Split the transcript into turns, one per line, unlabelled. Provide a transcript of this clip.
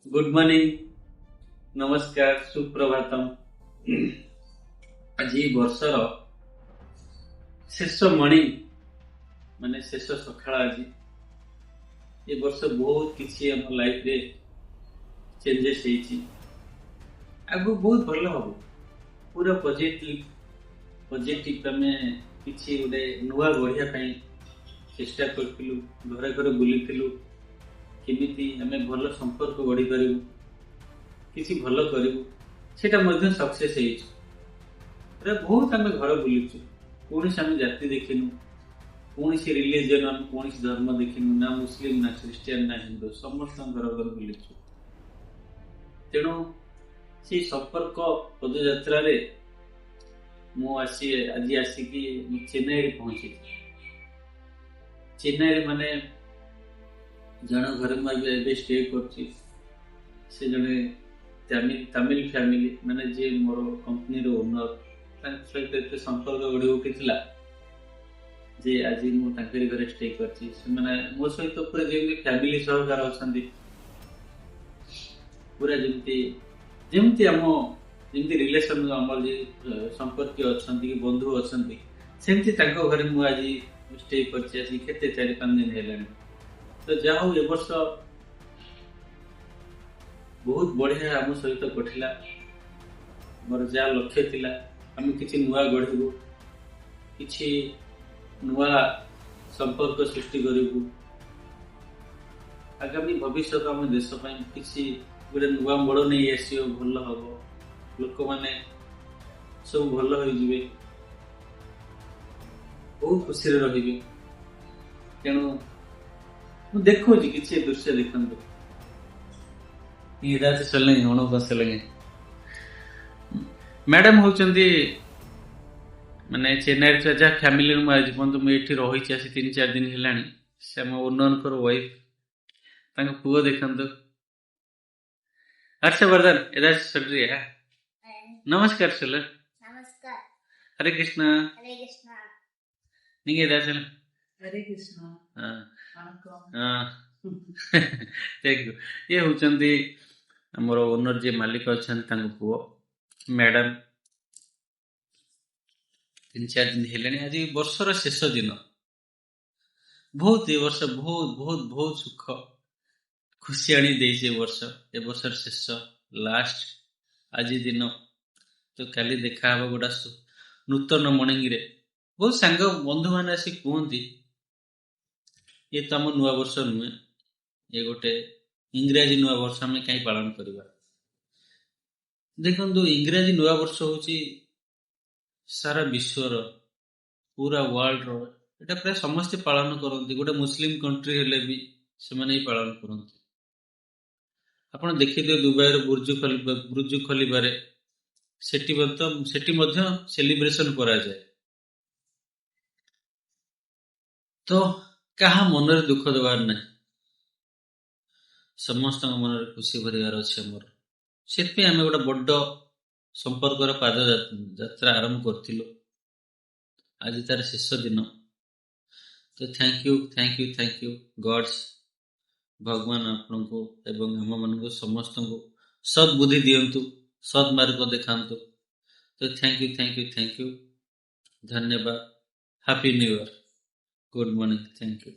Good morning, नमस्कार, सुप्रभातम। आज वर्षर शेष मणि माने शेष सकाळ। आज ये वर्ष बहुत किसी आम लाइफ रे चेंजेस होइछि। आगु बहुत भल हम पूरा पॉजिटिव पॉजिटिव आमे किछि गोटे नुआ गढ़िया चेष्टा करथिलु। घरे घरे बुलिथिलु केमिति आमे भल संपर्क गढ़ी पारिबु, किछि भल करिबु, सेटा मध्य सक्सेस होइछि। पूरा बहुत आमे घर बुलिछु, कौन आम जाति देखिनु, कौन रिलीजन आम कौन धर्म देखिनु, ना मुस्लिम ना ख्रीस्टियन ना हिंदू, समस्त घर घर बुलिछु। तेणु से संपर्क पदयात्रा रे मु आज आसिकी चेन्नई पहुंची। चेन्नई माने जन घर में स्टे करछि। से जने तमिल फैमिली माने जे मोर कंपनी रो ओनर सहित संपर्क गढ़ी उठिला जे आज मुझे घरे स्टे करछि। मो सहित पूरा जमी फैमिली सहकार अच्छा, पूरा जमी आम जमी रिलेशन आम संपर्क अच्छा कि बंधु अच्छा सेमती घरे मुझे आज स्टे करछि। आज केते 4-5 दिन है। तो जाऊ ए वर्ष बहुत बढ़िया आम सहित कटिला। मोर जहाँ लक्ष्य थिला आम किसी नुआ गढ़ू, किसी नुआ संपर्क सृष्टि करूँ। आगामी भविष्य आम देश किसी गोटे नुआ मोड़ नहीं आस भल हम, लोक मैंने सब भल हो बहुत खुशी रे। तेणु मुझे देखो किसी दृश्य देखु मैडम होचंदी माने चेन्नई जहाँ फैमिली आज मुझे रही 3-4 दिन है। से आम ओनर वाइफ पुओ देखु हर्षवर्धन इधर सुन रही है। नमस्कार सुल।
नमस्कार।
हरे कृष्णा।
हरे कृष्णा।
नहीं इधर चल।
हरे कृष्णा।
Thank you. ये होचंदी मोर ओनर जे मालिक अच्छा पुओ मैडम 3-4 दिन है। आज वर्षर शेष दिन बहुत ये वर्ष बहुत बहुत बहुत सुख खुशी आनी देइछे। ए वर्षर शेष लास्ट आज दिन। तो काली देखा हम गोटा नूतन मॉर्निंग रे बहुत सांग बंधु मैंने आसी कहती ये तो आम नुआ वर्ष नुहे, ये गोटे इंग्राजी नुआ वर्ष आम कहीं पालन करवा। देखो इंग्राजी नुआ वर्ष हूँ सारा विश्वर पूरा वर्ल्ड रो प्राय समस्ते पालन करती। गोटे मुस्लिम कंट्री हेले भी से पालन करती। आप देखिए दुबई बुर्ज खलिफा सेठी सेलिब्रेशन करा जाए। तो कहा मन दुख देवार ना, समस्त मन खुशी भरवार अच्छे मोर। से आम गोटे बड़ संपर्क पाद यात्रा आरंभ करूँ। आज तार शेष दिन। तो thank you thank you thank you gods. भगवान आपण को एवं हम मान समस्त को सद बुद्धि दियंतु, सद मार्ग देखांतु। तो thank you thank you thank you. धन्यवाद। Happy new year. Good morning. Thank you.